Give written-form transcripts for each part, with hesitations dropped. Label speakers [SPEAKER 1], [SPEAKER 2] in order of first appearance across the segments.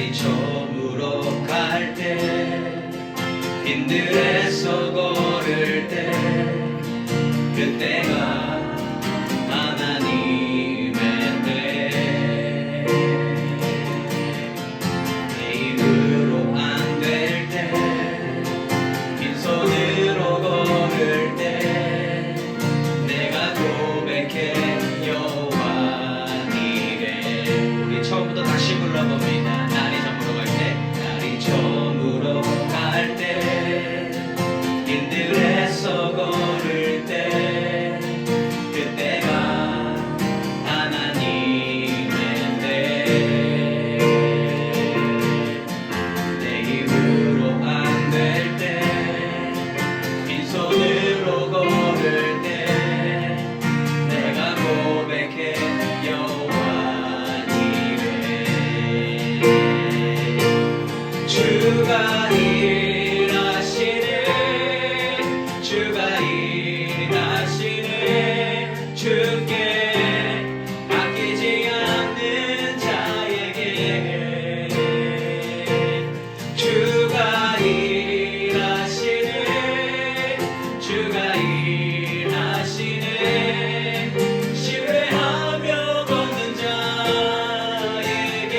[SPEAKER 1] 날이 처음으로 갈 때 빈들에서 걸을 때 그때가 하나님의 때 내 힘으로 안 될 때 빈손으로 걸을 때 내가 고백해 여호와 니래. 우리 처음부터 다시 불러봅니다. 날이 저물어 갈 때 날이 저물어 갈 때 빈들에서 걸을 때 그때가 하나님의 때 내 힘으로 안 될 때 빈손으로 걸을 때 내가 고백해 여호와 니래. 주가 일하시네 주가 일하시네 주께 맡기지 않는 자에게 주가 일하시네 주가 일하시네 신뢰하며 걷는 자에게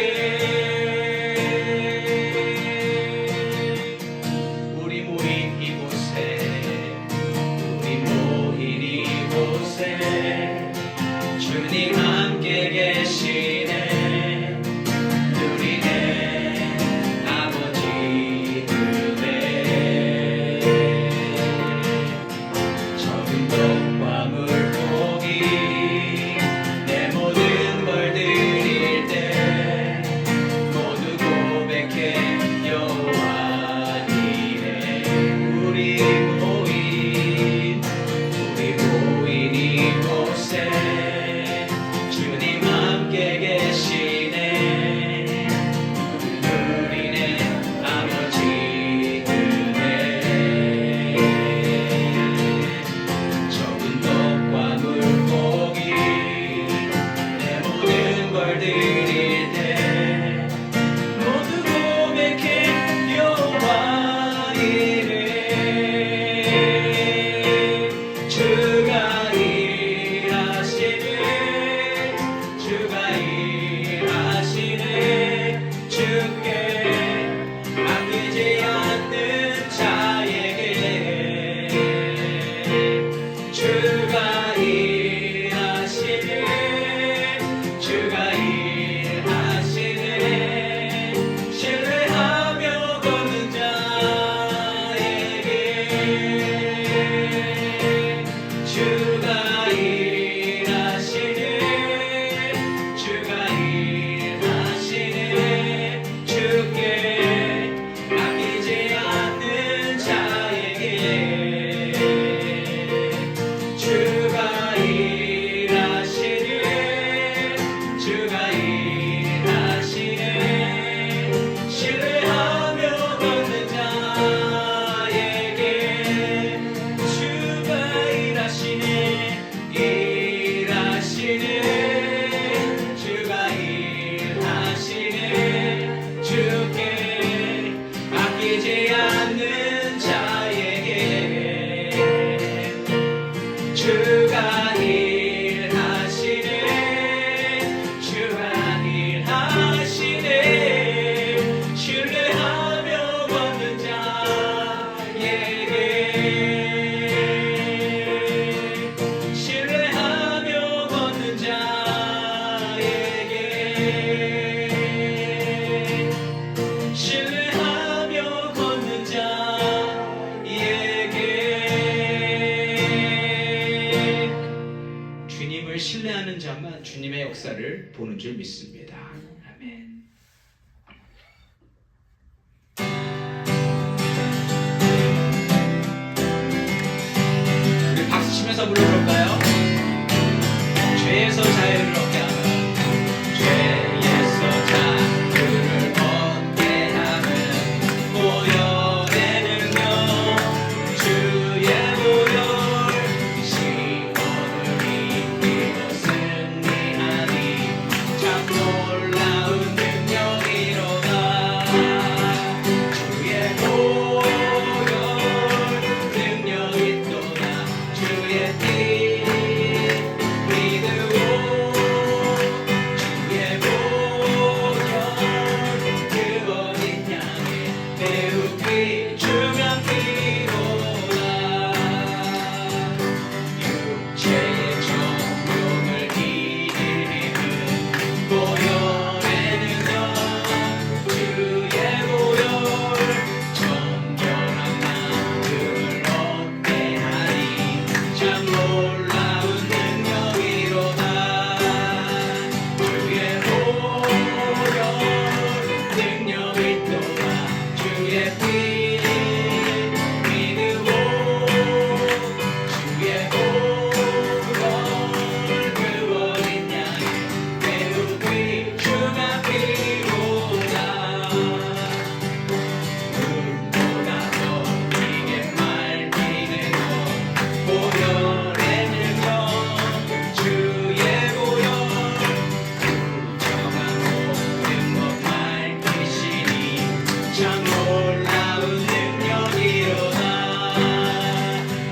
[SPEAKER 1] 참 놀라운 능력이로다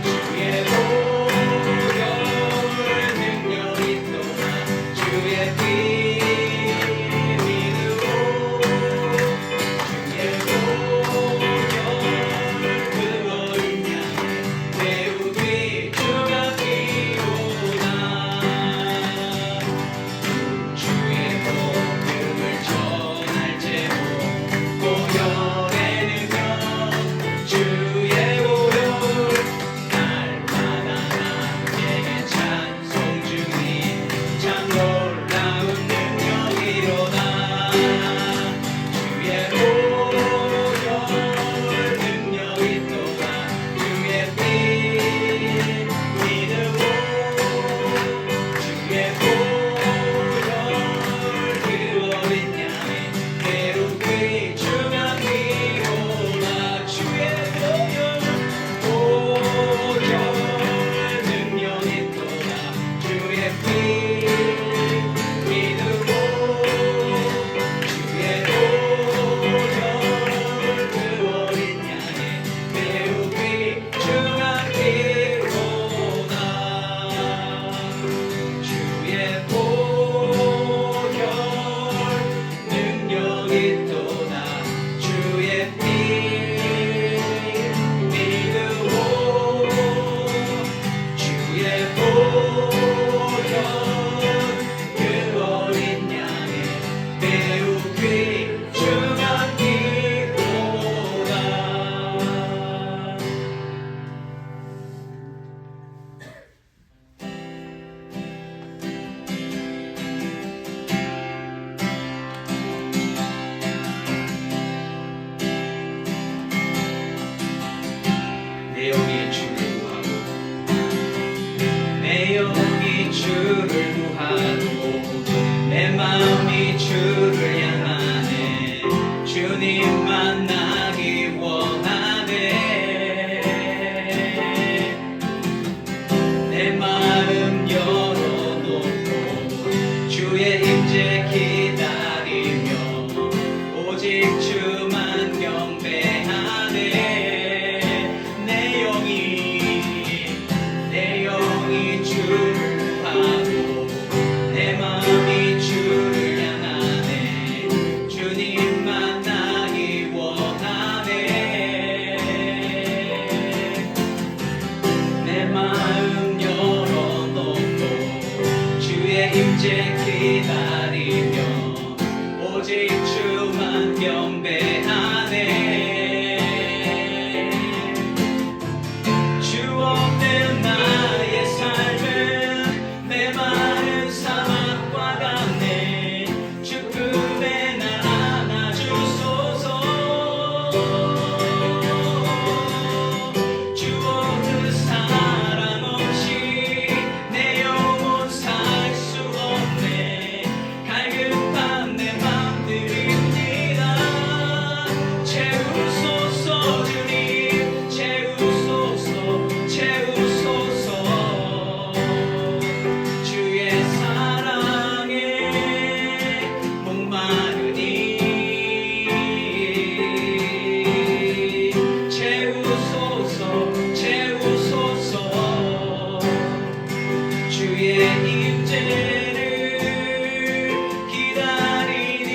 [SPEAKER 1] 주의 보혈 능력이 또다 주의 피 믿으오 주의 보혈 그 어린 양의 배우기 주가 필요다 주의 복음을 전할 제목 보혈의 능력 주의 보혈 날마다 나에게 찬송 중인 참 놀라운 능력이로다 주의 보혈 능력이 또다 주의 피 믿으오 주의 보혈 그 어린 양의 배우기 주가 필요다 주의 보혈 능력이 또다 주의 피 믿으오 주의 보혈 그 어린 양의 배우기 주가 필요다 주의 보혈 능력이 또다 주의 피 믿으오 주의 보혈 그 어린 양의 배우기 주가 필요다 내 영이 주를 구하고 내 영이 주를 구하고 내 마음이 주를 향하네 주님 만나기 원하네 내 마음 열어놓고 주의 임재 기다리며 오직 주만 경배하네 내 영이 주를 구하고 내 마음이 주를 향하네 주님 만나기 원하네 내 마음 열어놓고 주의 임재 기다리며 오직 주만 경배하네 주 없는 나의 삶은 메마른 사막과 같네 주급에 날 안아주소서 주 없는 사랑 없이 내 영혼 살 수 없네 갈급한 내 맘 드립니다 채우소서 주님 채우소서 채우소서 주의 사랑에 목마르니 채우소서 채우소서 주의 임재를 기다리니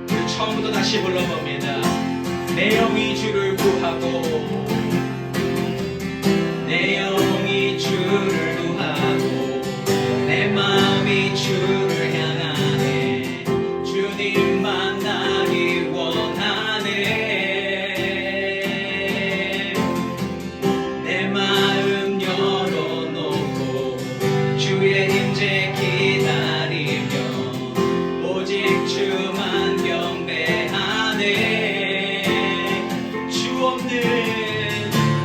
[SPEAKER 1] 우리 처음부터 다시 불러봅니다 내 영이 주를 구하고 내 영이 주를 구하고 내 마음이 주를 향하네 주님 만나기 원하네 내 마음 열어놓고 주의 임재 기다리며 오직 주만 경배하네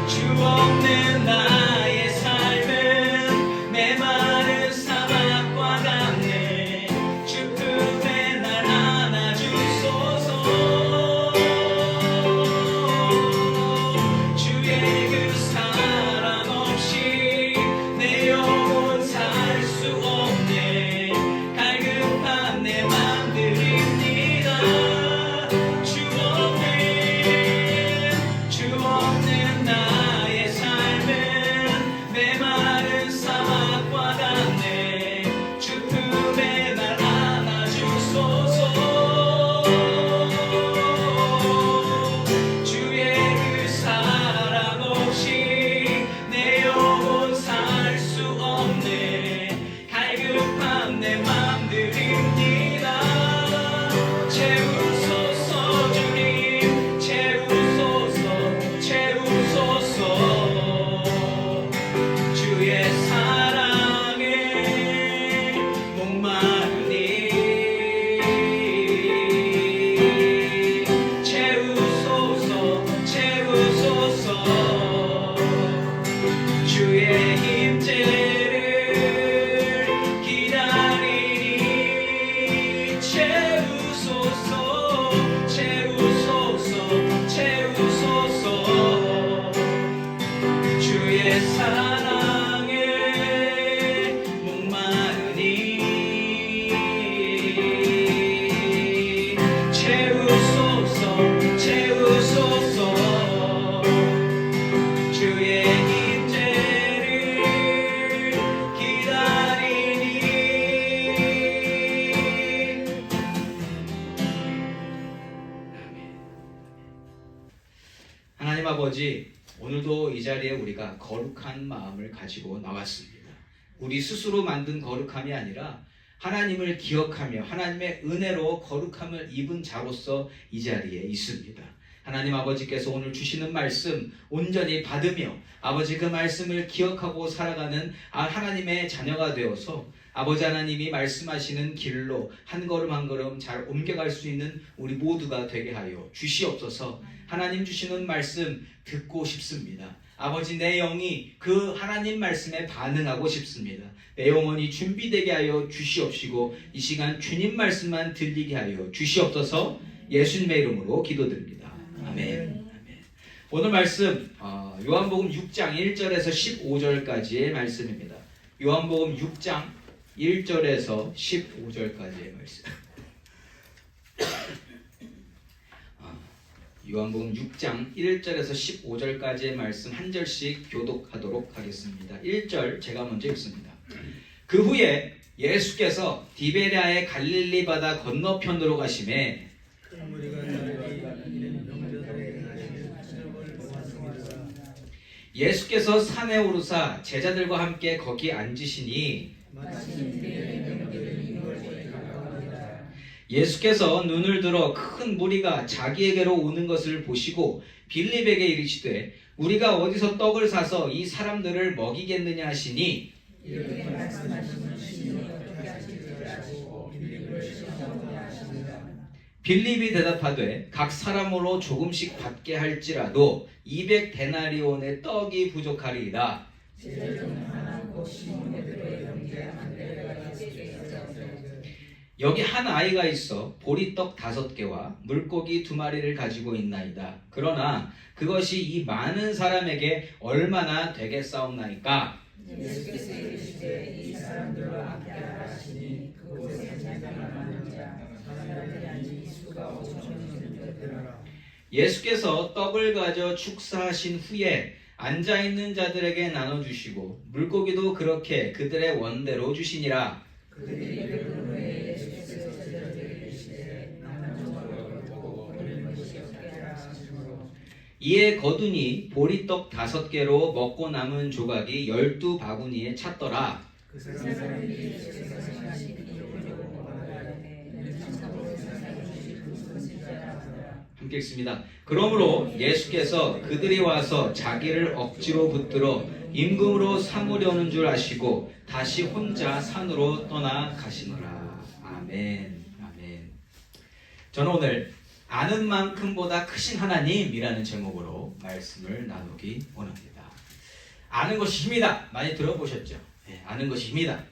[SPEAKER 1] 주 없는 나의 삶은 메마른 사막과 같네 주급에 날 안아주소서 주의 그 사랑 없는 나의 삶은 메마른 사막과 같네. 죽음의 날 안아주소서. 주의 그 사랑 없이 내 영혼 살 수 없네. 갈급한 내 맘 드립니다. 채우소서 주님, 채우소서, 채우소서. 주의 사랑에 목마르니 채우소서, 채우소서. 주의 임재를 기다리니 채우소서, 채우소서, 채우소서. 주의 사랑에 목마르니 채우소서, 채우소서. 주의 임재를 기다리니. 하나님 아버지, 오늘도 이 자리에 우리가 거룩한 마음을 가지고 나왔습니다. 우리 스스로 만든 거룩함이 아니라 하나님을 기억하며 하나님의 은혜로 거룩함을 입은 자로서 이 자리에 있습니다. 하나님 아버지께서 오늘 주시는 말씀 온전히 받으며 아버지 그 말씀을 기억하고 살아가는 하나님의 자녀가 되어서 아버지 하나님이 말씀하시는 길로 한 걸음 한 걸음 잘 옮겨갈 수 있는 우리 모두가 되게 하여 주시옵소서. 하나님 주시는 말씀 듣고 싶습니다. 아버지, 내 영이 그 하나님 말씀에 반응하고 싶습니다. 내 영혼이 준비되게 하여 주시옵시고 이 시간 주님 말씀만 들리게 하여 주시옵소서. 예수님의 이름으로 기도드립니다. 아멘. 오늘 말씀 요한복음 6장 1절에서 15절까지의 말씀입니다. 요한복음 6장 1절에서 15절까지의 말씀. 요한복음 6장 1절에서 15절까지의 말씀 한 절씩 교독하도록 하겠습니다. 1절 제가 먼저 읽습니다. 그 후에 예수께서 디베랴의 갈릴리 바다 건너편으로 가시매 예수께서 산에 오르사 제자들과 함께 거기 앉으시니 예수께서 눈을 들어 큰 무리가 자기에게로 오는 것을 보시고 빌립에게 이르시되 우리가 어디서 떡을 사서 이 사람들을 먹이겠느냐 하시니 빌립이 대답하되 각 사람으로 조금씩 받게 할지라도 200데나리온의 떡이 부족하리이다. 여기 한 아이가 있어 보리떡 5개와 물고기 2마리를 가지고 있나이다. 그러나 그것이 이 많은 사람에게 얼마나 되겠사옵나이까? 예수께서 이르시되 이 사람들과 함께 하시니 그곳에 앉은 자 사람들이 앉은 수가 5,000이 되더라. 예수께서 떡을 가져 축사하신 후에 앉아있는 자들에게 나눠주시고 물고기도 그렇게 그들의 원대로 주시니라. 그들이 배부른 후에 예수께서 제자들에게 이르시되 남은 조각을 보고 버리는 것이 없게 하시므로 이에 거두니 보리떡 5개로 먹고 남은 조각이 12바구니에 찼더라. 그 사람들이 예수께서 생하신 이름을 보고 말하되 이는 참으로 세상에 주신 그 선지자라 하더라. 함께 읽습니다. 그러므로 예수께서 그들이 와서 자기를 억지로 붙들어 임금으로 삼으려는 줄 아시고 다시 혼자 산으로 떠나 가시노라. 아멘. 아멘. 저는 오늘 아는 만큼보다 크신 하나님이라는 제목으로 말씀을 나누기 원합니다. 아는 것이 힘이다. 많이 들어보셨죠? 네, 아는 것이 힘이다.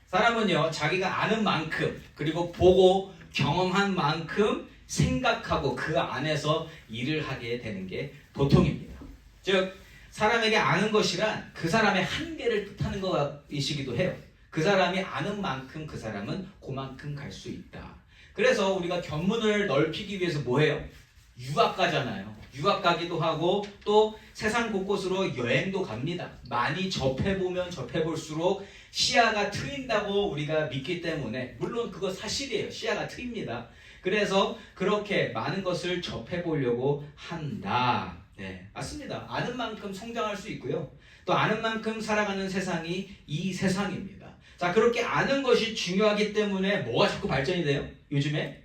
[SPEAKER 1] 사람은요, 자기가 아는 만큼 그리고 보고 경험한 만큼 생각하고 그 안에서 일을 하게 되는 게 보통입니다. 즉 사람에게 아는 것이란 그 사람의 한계를 뜻하는 것이기도 해요. 그 사람이 아는 만큼 그 사람은 그만큼 갈 수 있다. 그래서 우리가 견문을 넓히기 위해서 뭐해요? 유학 가잖아요. 유학 가기도 하고 또 세상 곳곳으로 여행도 갑니다. 많이 접해보면 접해볼수록 시야가 트인다고 우리가 믿기 때문에, 물론 그거 사실이에요. 시야가 트입니다. 그래서 그렇게 많은 것을 접해보려고 한다. 네, 맞습니다. 아는 만큼 성장할 수 있고요. 또 아는 만큼 살아가는 세상이 이 세상입니다. 자, 그렇게 아는 것이 중요하기 때문에 뭐가 자꾸 발전이 돼요? 요즘에?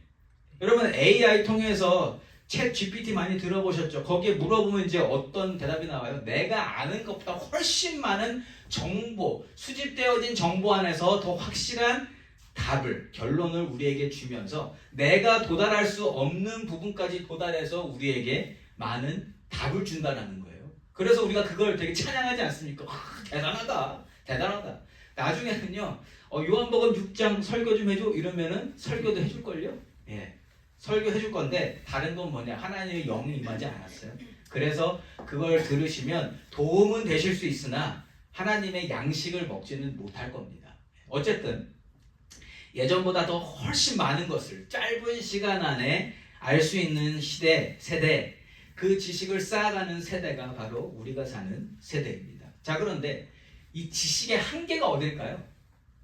[SPEAKER 1] 여러분 AI 통해서 챗 GPT 많이 들어보셨죠? 거기에 물어보면 이제 어떤 대답이 나와요? 내가 아는 것보다 훨씬 많은 정보, 수집되어진 정보 안에서 더 확실한 답을, 결론을 우리에게 주면서 내가 도달할 수 없는 부분까지 도달해서 우리에게 많은 답을 준다는 거예요. 그래서 우리가 그걸 되게 찬양하지 않습니까? 대단하다, 대단하다. 나중에는요, 요한복음 6장 설교 좀 해줘 이러면은 설교도 해줄걸요? 예, 설교해줄 건데 다른 건 뭐냐? 하나님의 영이 임하지 않았어요. 그래서 그걸 들으시면 도움은 되실 수 있으나 하나님의 양식을 먹지는 못할 겁니다. 어쨌든 예전보다 더 훨씬 많은 것을 짧은 시간 안에 알 수 있는 세대, 그 지식을 쌓아가는 세대가 바로 우리가 사는 세대입니다. 자, 그런데 이 지식의 한계가 어딜까요?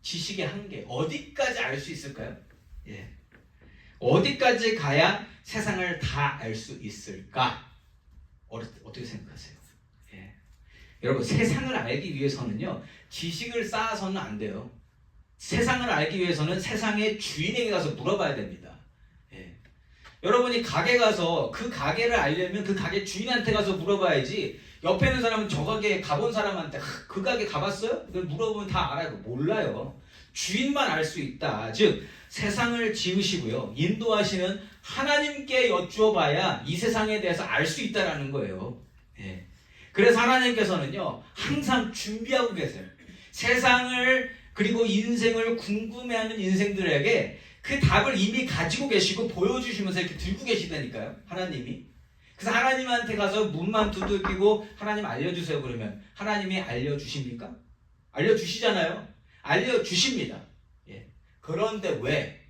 [SPEAKER 1] 지식의 한계, 어디까지 알 수 있을까요? 예. 어디까지 가야 세상을 다 알 수 있을까? 어떻게 생각하세요? 예. 여러분, 세상을 알기 위해서는요, 지식을 쌓아서는 안 돼요. 세상을 알기 위해서는 세상의 주인에게 가서 물어봐야 됩니다. 예. 여러분이 가게 가서 그 가게를 알려면 그 가게 주인한테 가서 물어봐야지, 옆에 있는 사람은 저 가게 가본 사람한테 그 가게 가봤어요? 그걸 물어보면 다 알아요? 몰라요. 주인만 알 수 있다. 즉 세상을 지으시고요, 인도하시는 하나님께 여쭈어봐야 이 세상에 대해서 알 수 있다라는 거예요. 예. 그래서 하나님께서는요, 항상 준비하고 계세요. 세상을 그리고 인생을 궁금해하는 인생들에게 그 답을 이미 가지고 계시고 보여주시면서 이렇게 들고 계시다니까요, 하나님이. 그래서 하나님한테 가서 문만 두들기고 하나님 알려주세요 그러면 하나님이 알려주십니까? 알려주시잖아요. 알려주십니다. 예. 그런데 왜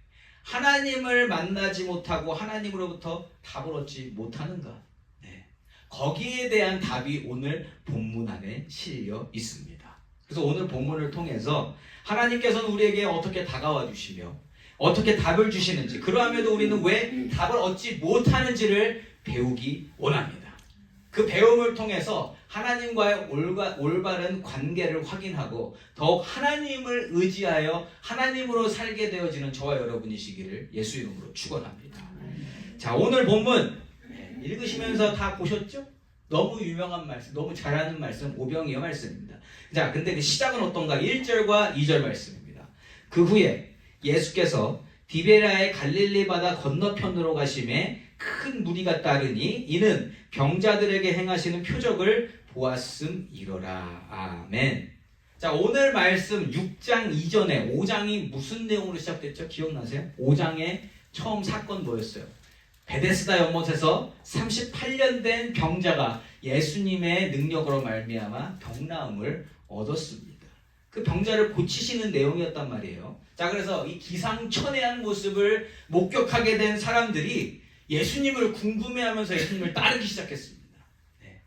[SPEAKER 1] 하나님을 만나지 못하고 하나님으로부터 답을 얻지 못하는가? 네. 거기에 대한 답이 오늘 본문 안에 실려 있습니다. 그래서 오늘 본문을 통해서 하나님께서는 우리에게 어떻게 다가와 주시며 어떻게 답을 주시는지, 그러함에도 우리는 왜 답을 얻지 못하는지를 배우기 원합니다. 그 배움을 통해서 하나님과의 올바른 관계를 확인하고 더욱 하나님을 의지하여 하나님으로 살게 되어지는 저와 여러분이시기를 예수 이름으로 축원합니다. 자, 오늘 본문 읽으시면서 다 보셨죠? 너무 유명한 말씀, 너무 잘 아는 말씀, 오병이어 말씀입니다. 자, 근데 그 시작은 어떤가? 1절과 2절 말씀입니다. 그 후에 예수께서 디베라의 갈릴리 바다 건너편으로 가심에 큰 무리가 따르니 이는 병자들에게 행하시는 표적을 보았음이로라. 아멘. 자, 오늘 말씀 6장 이전에 5장이 무슨 내용으로 시작됐죠? 기억나세요? 5장의 처음 사건 뭐였어요? 베데스다 연못에서 38년 된 병자가 예수님의 능력으로 말미암아 병나음을 얻었습니다. 그 병자를 고치시는 내용이었단 말이에요. 자, 그래서 이 기상천외한 모습을 목격하게 된 사람들이 예수님을 궁금해하면서 예수님을 따르기 시작했습니다. 네.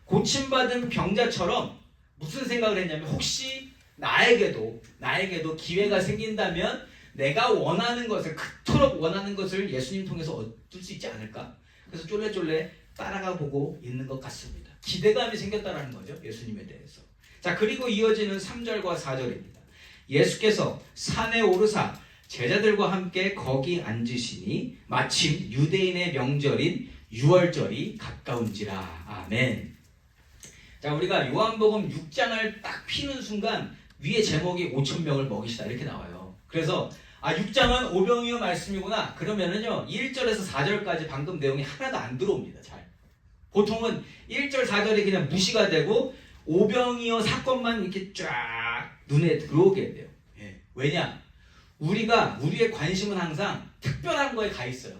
[SPEAKER 1] 고침받은 병자처럼 무슨 생각을 했냐면, 혹시 나에게도 기회가 생긴다면 내가 원하는 것을, 그토록 원하는 것을 예수님 통해서 얻을 수 있지 않을까? 그래서 쫄래쫄래 따라가 보고 있는 것 같습니다. 기대감이 생겼다는 거죠, 예수님에 대해서. 자, 그리고 이어지는 3절과 4절입니다. 예수께서 산에 오르사 제자들과 함께 거기 앉으시니 마침 유대인의 명절인 유월절이 가까운지라. 아멘. 자, 우리가 요한복음 6장을 딱 피는 순간 위에 제목이 5,000명을 먹이시다 이렇게 나와요. 그래서 6장은 오병이어 말씀이구나 그러면은요 1절에서 4절까지 방금 내용이 하나도 안 들어옵니다. 잘. 보통은 1절 4절이 그냥 무시가 되고 오병이어 사건만 이렇게 쫙 눈에 들어오게 돼요. 예. 왜냐? 우리의 관심은 항상 특별한 거에 가 있어요.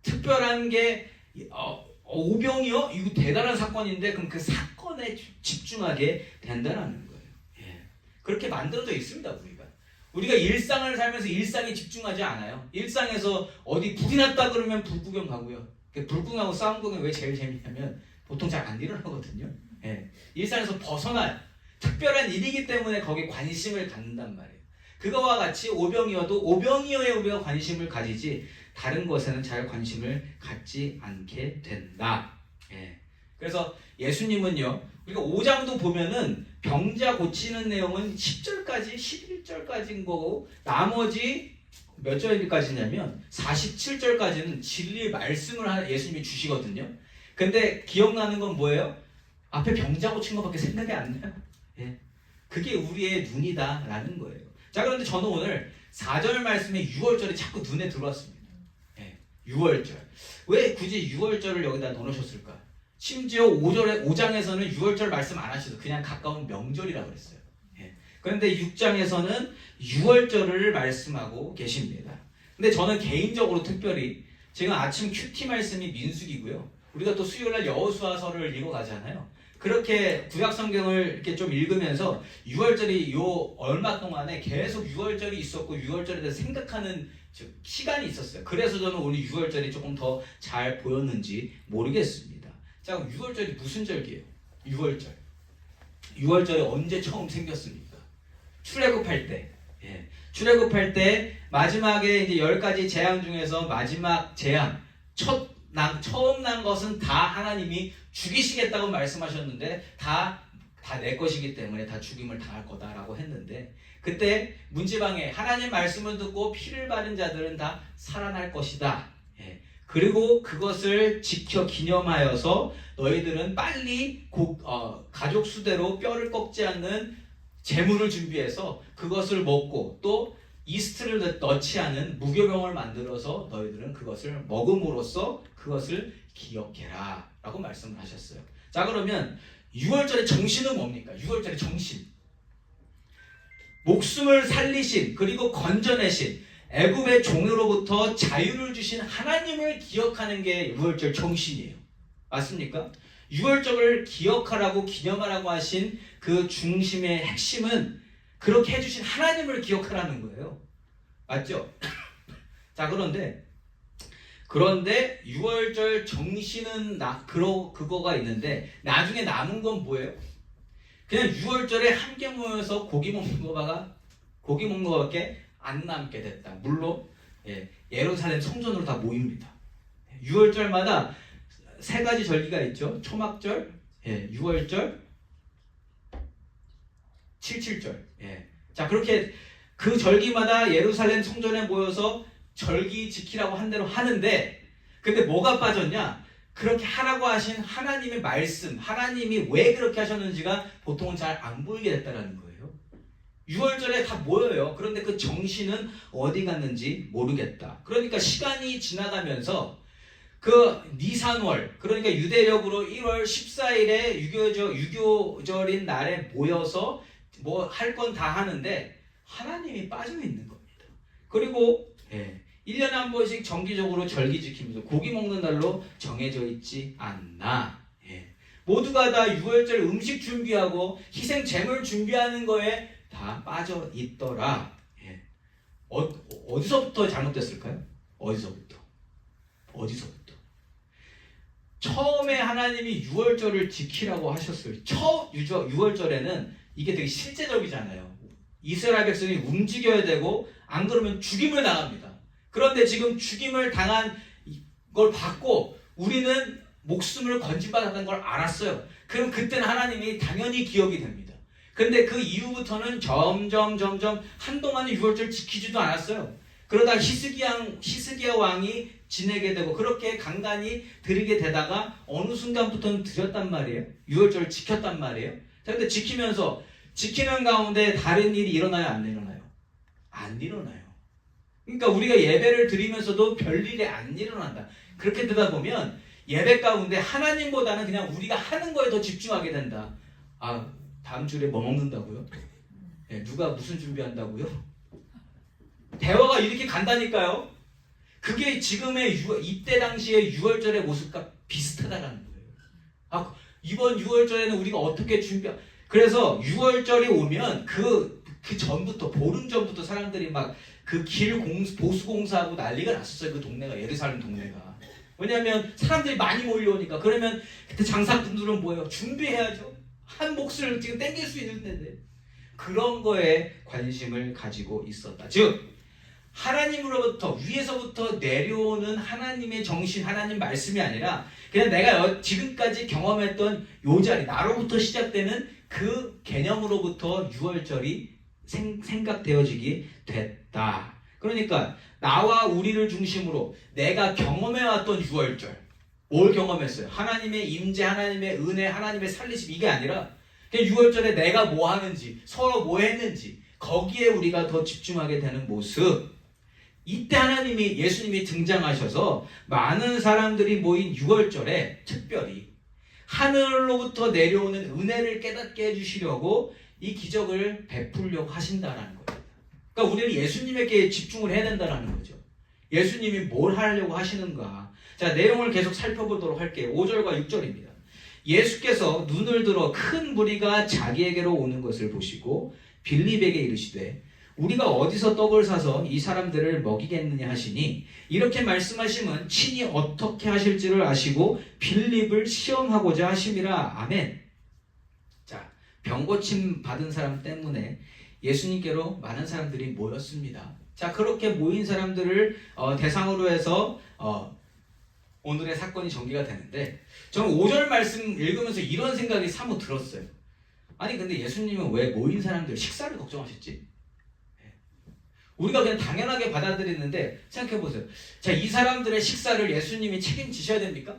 [SPEAKER 1] 특별한 게 오병이어? 이거 대단한 사건인데 그럼 그 사건에 집중하게 된다는 거예요. 예. 그렇게 만들어져 있습니다. 우리가 일상을 살면서 일상에 집중하지 않아요. 일상에서 어디 불이 났다 그러면 불 구경 가고요. 불궁하고 싸움 구경이 왜 제일 재밌냐면 보통 잘 안 일어나거든요. 예. 일상에서 벗어나요. 특별한 일이기 때문에 거기에 관심을 갖는단 말이에요. 그거와 같이 오병이어도 오병이어에 우리가 관심을 가지지 다른 것에는 잘 관심을 갖지 않게 된다. 예. 그래서 예수님은요, 우리가 5장도 보면은 병자 고치는 내용은 10절까지 11절까지인 거고 나머지 몇 절까지냐면 47절까지는 진리의 말씀을 예수님이 주시거든요. 근데 기억나는 건 뭐예요? 앞에 병자 고친 것밖에 생각이 안 나요. 예. 그게 우리의 눈이다라는 거예요. 자, 그런데 저는 오늘 4절 말씀에 6월절이 자꾸 눈에 들어왔습니다. 예. 6월절. 왜 굳이 6월절을 여기다 넣어놓으셨을까? 심지어 5장에서는 6월절 말씀 안 하셔도 그냥 가까운 명절이라고 그랬어요. 예. 그런데 6장에서는 6월절을 말씀하고 계십니다. 근데 저는 개인적으로 특별히 지금 아침 큐티 말씀이 민수기고요. 우리가 또 수요일날 여호수아서를 읽어가잖아요. 그렇게 구약성경을 이렇게 좀 읽으면서 6월절이 요 얼마 동안에 계속 6월절이 있었고 6월절에 대해서 생각하는 시간이 있었어요. 그래서 저는 오늘 6월절이 조금 더 잘 보였는지 모르겠습니다. 자, 그럼 6월절이 무슨 절기예요? 6월절. 6월절이 언제 처음 생겼습니까? 출애굽할 때. 예. 출애굽할 때 마지막에 이제 10가지 재앙 중에서 마지막 재앙, 처음 난 것은 다 하나님이 죽이시겠다고 말씀하셨는데 다 내 것이기 때문에 다 죽임을 당할 거다라고 했는데 그때 문지방에 하나님 말씀을 듣고 피를 바른 자들은 다 살아날 것이다. 예. 그리고 그것을 지켜 기념하여서 너희들은 빨리 가족 수대로 뼈를 꺾지 않는 제물을 준비해서 그것을 먹고 또 이스트를 넣지 않은 무교병을 만들어서 너희들은 그것을 먹음으로써 그것을 기억해라 라고 말씀을 하셨어요. 자, 그러면 6월절의 정신은 뭡니까? 6월절의 정신, 목숨을 살리신 그리고 건져내신 애굽의 종으로부터 자유를 주신 하나님을 기억하는 게 6월절 정신이에요. 맞습니까? 6월절을 기억하라고 기념하라고 하신 그 중심의 핵심은 그렇게 해주신 하나님을 기억하라는 거예요. 맞죠? 자, 그런데 6월절 정신은 그거가 있는데 나중에 남은 건 뭐예요? 그냥 6월절에 함께 모여서 고기 먹는 거밖에 안 남게 됐다. 물론 예루살렘 성전으로 다 모입니다. 6월절마다 3가지 절기가 있죠. 초막절, 6월절, 77절. 자, 그렇게 그 절기마다 예루살렘 성전에 모여서 절기 지키라고 한 대로 하는데 근데 뭐가 빠졌냐? 그렇게 하라고 하신 하나님의 말씀, 하나님이 왜 그렇게 하셨는지가 보통은 잘 안 보이게 됐다는 거예요. 6월절에 다 모여요. 그런데 그 정신은 어디 갔는지 모르겠다. 그러니까 시간이 지나가면서 그 니산월, 그러니까 유대력으로 1월 14일에 유교절인 날에 모여서 뭐 할 건 다 하는데 하나님이 빠져 있는 겁니다. 그리고 1년에 한 번씩 정기적으로 절기 지키면서 고기 먹는 날로 정해져 있지 않나. 모두가 다 6월절 음식 준비하고 희생 제물 준비하는 거에 다 빠져 있더라. 어디서부터 잘못됐을까요? 어디서부터? 처음에 하나님이 6월절을 지키라고 하셨어요. 6월절에는 이게 되게 실제적이잖아요. 이스라엘 백성이 움직여야 되고 안 그러면 죽임을 당합니다. 그런데 지금 죽임을 당한 걸 받고 우리는 목숨을 건진받았다는 걸 알았어요. 그럼 그때는 하나님이 당연히 기억이 됩니다. 그런데 그 이후부터는 점점 한동안은 6월절 지키지도 않았어요. 그러다 히스기야 왕이 지내게 되고 그렇게 간간히 드리게 되다가 어느 순간부터는 드렸단 말이에요. 6월절을 지켰단 말이에요. 그런데 지키는 가운데 다른 일이 일어나요? 안 일어나요? 안 일어나요. 그러니까 우리가 예배를 드리면서도 별일이 안 일어난다. 그렇게 되다 보면 예배 가운데 하나님보다는 그냥 우리가 하는 거에 더 집중하게 된다. 아, 다음 주에 뭐 먹는다고요? 누가 무슨 준비한다고요? 대화가 이렇게 간다니까요. 그게 지금의 이때 당시의 6월절의 모습과 비슷하다는 거예요. 이번 6월절에는 우리가 어떻게 그래서 6월절이 오면 그 전부터 보름 전부터 사람들이 막 그 길 보수 공사하고 난리가 났었어요. 그 동네가 예루살렘 동네가. 왜냐하면 사람들이 많이 몰려오니까. 그러면 그때 장사꾼들은 뭐예요? 준비해야죠. 한 몫을 지금 땡길 수 있는데 그런 거에 관심을 가지고 있었다. 즉 하나님으로부터 위에서부터 내려오는 하나님의 정신, 하나님 말씀이 아니라 그냥 내가 지금까지 경험했던 요 자리, 나로부터 시작되는 그 개념으로부터 유월절이 생각되어지게 됐다. 그러니까 나와 우리를 중심으로 내가 경험해왔던 유월절, 뭘 경험했어요? 하나님의 임재, 하나님의 은혜, 하나님의 살리심, 이게 아니라 그냥 유월절에 내가 뭐 하는지, 서로 뭐 했는지 거기에 우리가 더 집중하게 되는 모습. 이때 하나님이, 예수님이 등장하셔서 많은 사람들이 모인 유월절에 특별히 하늘로부터 내려오는 은혜를 깨닫게 해주시려고 이 기적을 베풀려고 하신다는 거예요. 그러니까 우리는 예수님에게 집중을 해야 된다는 거죠. 예수님이 뭘 하려고 하시는가. 자, 내용을 계속 살펴보도록 할게요. 5절과 6절입니다. 예수께서 눈을 들어 큰 무리가 자기에게로 오는 것을 보시고 빌립에게 이르시되 우리가 어디서 떡을 사서 이 사람들을 먹이겠느냐 하시니 이렇게 말씀하심은 친히 어떻게 하실지를 아시고 빌립을 시험하고자 하심이라. 아멘. 자, 병고침 받은 사람 때문에 예수님께로 많은 사람들이 모였습니다. 자, 그렇게 모인 사람들을 대상으로 해서 오늘의 사건이 전개가 되는데 저는 5절 말씀 읽으면서 이런 생각이 사뭇 들었어요. 아니 근데 예수님은 왜 모인 사람들 식사를 걱정하셨지? 우리가 그냥 당연하게 받아들이는데 생각해보세요. 자, 이 사람들의 식사를 예수님이 책임지셔야 됩니까?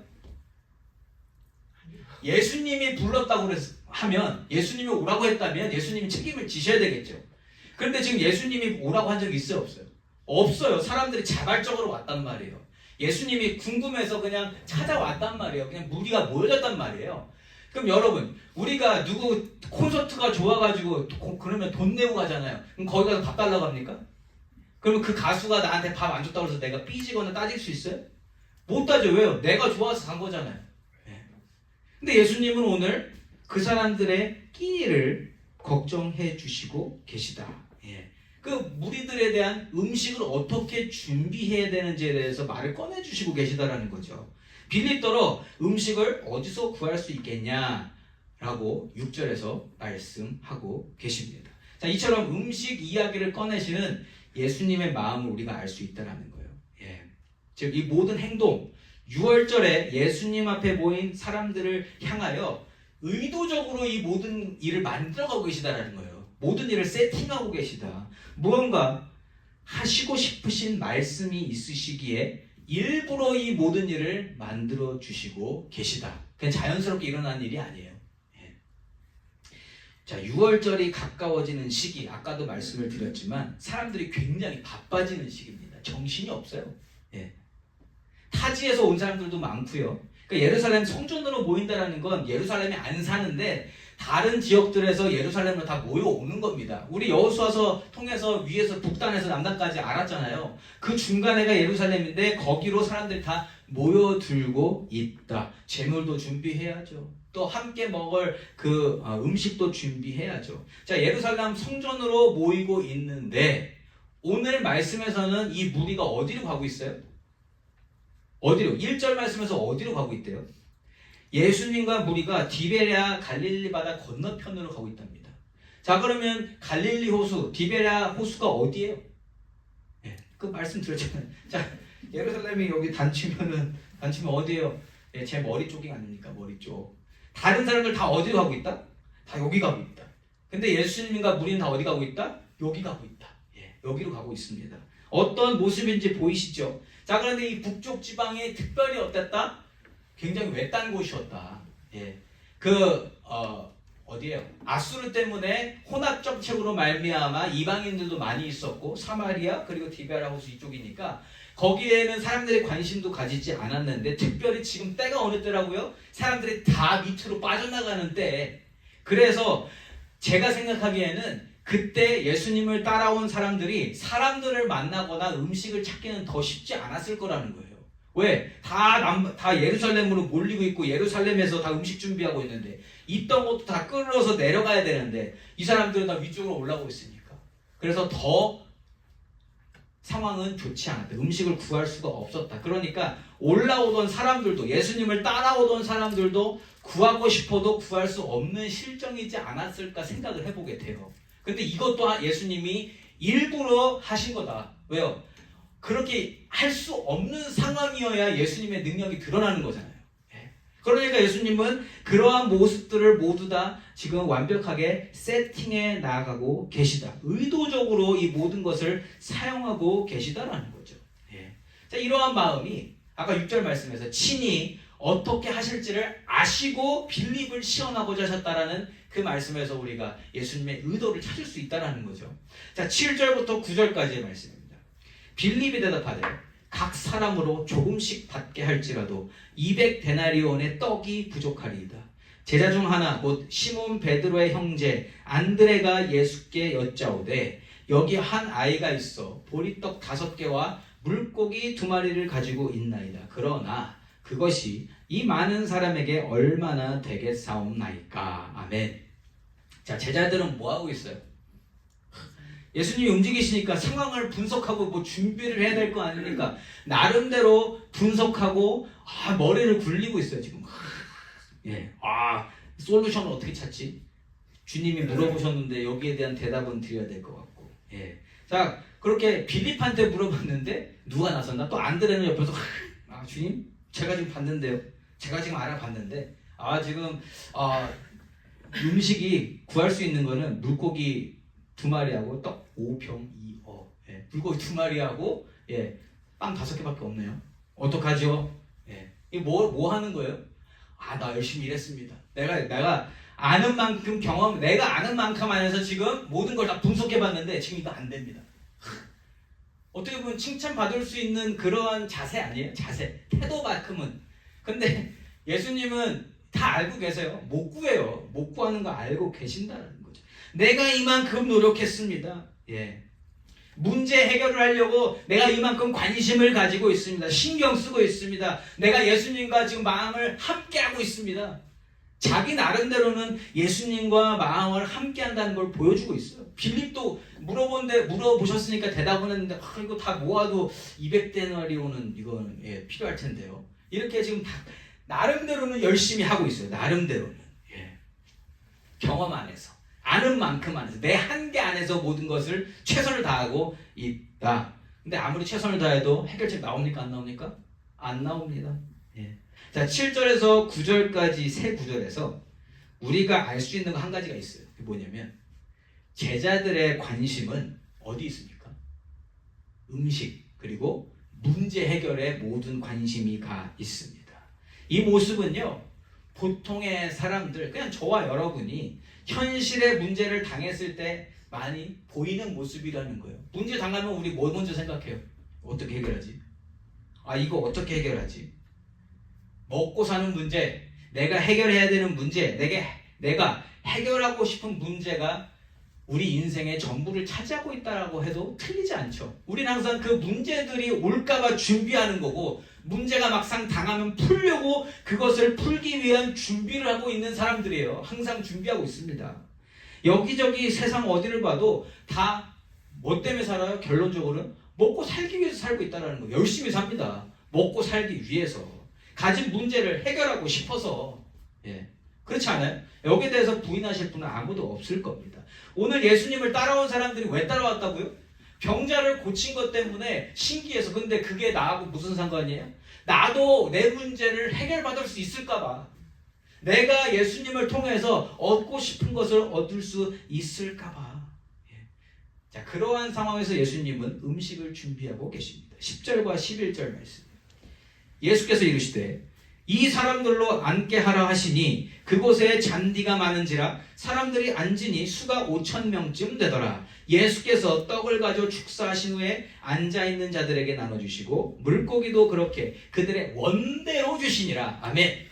[SPEAKER 1] 예수님이 불렀다고 하면, 예수님이 오라고 했다면 예수님이 책임을 지셔야 되겠죠. 그런데 지금 예수님이 오라고 한 적이 있어요, 없어요? 없어요. 사람들이 자발적으로 왔단 말이에요. 예수님이 궁금해서 그냥 찾아왔단 말이에요. 그냥 무리가 모여졌단 말이에요. 그럼 여러분, 우리가 누구 콘서트가 좋아가지고 그러면 돈 내고 가잖아요. 그럼 거기 가서 밥 달라고 합니까? 그러면 그 가수가 나한테 밥 안 줬다고 해서 내가 삐지거나 따질 수 있어요? 못 따져. 왜요? 내가 좋아서 간 거잖아요. 근데 예수님은 오늘 그 사람들의 끼니를 걱정해 주시고 계시다. 그 무리들에 대한 음식을 어떻게 준비해야 되는지에 대해서 말을 꺼내 주시고 계시다라는 거죠. 빌립더러 음식을 어디서 구할 수 있겠냐라고 6절에서 말씀하고 계십니다. 자, 이처럼 음식 이야기를 꺼내시는 예수님의 마음을 우리가 알 수 있다는 거예요. 즉 이 모든 행동, 6월절에 예수님 앞에 모인 사람들을 향하여 의도적으로 이 모든 일을 만들어가고 계시다라는 거예요. 모든 일을 세팅하고 계시다. 무언가 하시고 싶으신 말씀이 있으시기에 일부러 이 모든 일을 만들어 주시고 계시다. 그냥 자연스럽게 일어난 일이 아니에요. 자, 6월절이 가까워지는 시기, 아까도 말씀을 드렸지만 사람들이 굉장히 바빠지는 시기입니다. 정신이 없어요. 타지에서 온 사람들도 많고요. 그러니까 예루살렘 성전으로 모인다라는 건 예루살렘에 안 사는데 다른 지역들에서 예루살렘으로 다 모여오는 겁니다. 우리 여호수아서 통해서 위에서 북단에서 남단까지 알았잖아요. 그 중간에가 예루살렘인데 거기로 사람들이 다 모여들고 있다. 재물도 준비해야죠. 또 함께 먹을 그 음식도 준비해야죠. 자, 예루살렘 성전으로 모이고 있는데 오늘 말씀에서는 이 무리가 어디로 가고 있어요? 어디로? 1절 말씀에서 어디로 가고 있대요? 예수님과 무리가 디베랴 갈릴리 바다 건너편으로 가고 있답니다. 자, 그러면 갈릴리 호수, 디베랴 호수가 어디예요? 그 말씀 드렸잖아요. 자, 예루살렘이 여기 단치면 어디예요? 제 머리 쪽이 아닙니까? 머리 쪽. 다른 사람들 다 어디로 가고 있다? 다 여기 가고 있다. 근데 예수님과 무리는 다 어디 가고 있다? 여기 가고 있다. 여기로 가고 있습니다. 어떤 모습인지 보이시죠? 자, 그런데 이 북쪽 지방이 특별히 어땠다? 굉장히 외딴 곳이었다. 어디예요? 아수르 때문에 혼합 정책으로 말미암아 이방인들도 많이 있었고 사마리아 그리고 디베랴 호수 이쪽이니까 거기에는 사람들의 관심도 가지지 않았는데 특별히 지금 때가 어느 때라고요? 사람들이 다 밑으로 빠져나가는 때. 그래서 제가 생각하기에는 그때 예수님을 따라온 사람들이 사람들을 만나거나 음식을 찾기는 더 쉽지 않았을 거라는 거예요. 왜? 다 예루살렘으로 몰리고 있고 예루살렘에서 다 음식 준비하고 있는데 있던 것도 다 끌어서 내려가야 되는데 이 사람들은 다 위쪽으로 올라오고 있으니까. 그래서 더 상황은 좋지 않았다. 음식을 구할 수가 없었다. 그러니까 올라오던 사람들도, 예수님을 따라오던 사람들도 구하고 싶어도 구할 수 없는 실정이지 않았을까 생각을 해보게 돼요. 근데 이것도 예수님이 일부러 하신 거다. 왜요? 그렇게 할 수 없는 상황이어야 예수님의 능력이 드러나는 거잖아요. 그러니까 예수님은 그러한 모습들을 모두 다 지금 완벽하게 세팅해 나가고 계시다. 의도적으로 이 모든 것을 사용하고 계시다라는 거죠. 자, 이러한 마음이 아까 6절 말씀에서 친히 어떻게 하실지를 아시고 빌립을 시험하고자 하셨다라는 그 말씀에서 우리가 예수님의 의도를 찾을 수 있다라는 거죠. 자, 7절부터 9절까지의 말씀입니다. 빌립이 대답하되 각 사람으로 조금씩 받게 할지라도 200데나리온의 떡이 부족하리이다. 제자 중 하나 곧 시몬 베드로의 형제 안드레가 예수께 여짜오되 여기 한 아이가 있어 보리떡 5개와 물고기 2마리를 가지고 있나이다. 그러나 그것이 이 많은 사람에게 얼마나 되겠사옵나이까. 아멘. 자, 제자들은 뭐 하고 있어요? 예수님이 움직이시니까 상황을 분석하고 뭐 준비를 해야 될 거 아닙니까? 나름대로 분석하고 머리를 굴리고 있어요 지금. 솔루션을 어떻게 찾지? 주님이 물어보셨는데 여기에 대한 대답은 드려야 될 것 같고. 자, 그렇게 빌립한테 물어봤는데 누가 나섰나? 또 안드레는 옆에서 주님, 제가 지금 봤는데요. 제가 지금 알아봤는데 지금 음식이 구할 수 있는 거는 물고기 2마리하고 떡 5병 2어. 물고기 2마리하고 빵 5개밖에 없네요. 어떡하죠? 이게 뭐 하는 거예요? 나 열심히 일했습니다. 내가 아는 만큼 내가 아는 만큼 안에서 지금 모든 걸 다 분석해봤는데 지금 이거 안 됩니다. 어떻게 보면 칭찬받을 수 있는 그러한 자세 아니에요? 자세, 태도만큼은. 근데 예수님은 다 알고 계세요. 못 구해요. 못 구하는 거 알고 계신다는 거죠. 내가 이만큼 노력했습니다. 문제 해결을 하려고 내가 이만큼 관심을 가지고 있습니다. 신경 쓰고 있습니다. 내가 예수님과 지금 마음을 함께하고 있습니다. 자기 나름대로는 예수님과 마음을 함께한다는 걸 보여주고 있어요. 빌립도 물어보셨으니까 대답을 했는데 이거 다 모아도 200데나리온은 이건 필요할 텐데요. 이렇게 지금 다 나름대로는 열심히 하고 있어요. 나름대로는. 경험 안에서. 아는 만큼 안에서. 내 한계 안에서 모든 것을 최선을 다하고 있다. 근데 아무리 최선을 다해도 해결책 나옵니까? 안 나옵니까? 안 나옵니다. 자, 7절에서 9절까지 세 구절에서 우리가 알 수 있는 거 한 가지가 있어요. 그게 뭐냐면 제자들의 관심은 어디 있습니까? 음식 그리고 문제 해결에 모든 관심이 가 있습니다. 이 모습은요, 보통의 사람들, 그냥 저와 여러분이 현실의 문제를 당했을 때 많이 보이는 모습이라는 거예요. 문제 당하면 우리 뭐 먼저 생각해요? 어떻게 해결하지? 이거 어떻게 해결하지? 먹고 사는 문제, 내가 해결해야 되는 문제, 내가 해결하고 싶은 문제가 우리 인생의 전부를 차지하고 있다고 해도 틀리지 않죠. 우리는 항상 그 문제들이 올까봐 준비하는 거고, 문제가 막상 당하면 풀려고 그것을 풀기 위한 준비를 하고 있는 사람들이에요. 항상 준비하고 있습니다. 여기저기 세상 어디를 봐도 다 뭐 때문에 살아요? 결론적으로는 먹고 살기 위해서 살고 있다는 거예요. 열심히 삽니다. 먹고 살기 위해서. 가진 문제를 해결하고 싶어서. 그렇지 않아요? 여기에 대해서 부인하실 분은 아무도 없을 겁니다. 오늘 예수님을 따라온 사람들이 왜 따라왔다고요? 병자를 고친 것 때문에 신기해서. 근데 그게 나하고 무슨 상관이에요? 나도 내 문제를 해결받을 수 있을까 봐. 내가 예수님을 통해서 얻고 싶은 것을 얻을 수 있을까 봐. 자, 그러한 상황에서 예수님은 음식을 준비하고 계십니다. 10절과 11절 말씀. 예수께서 이르시되 이 사람들로 앉게 하라 하시니 그곳에 잔디가 많은지라 사람들이 앉으니 수가 5,000명쯤 되더라. 예수께서 떡을 가져 축사하신 후에 앉아있는 자들에게 나눠주시고 물고기도 그렇게 그들의 원대로 주시니라. 아멘.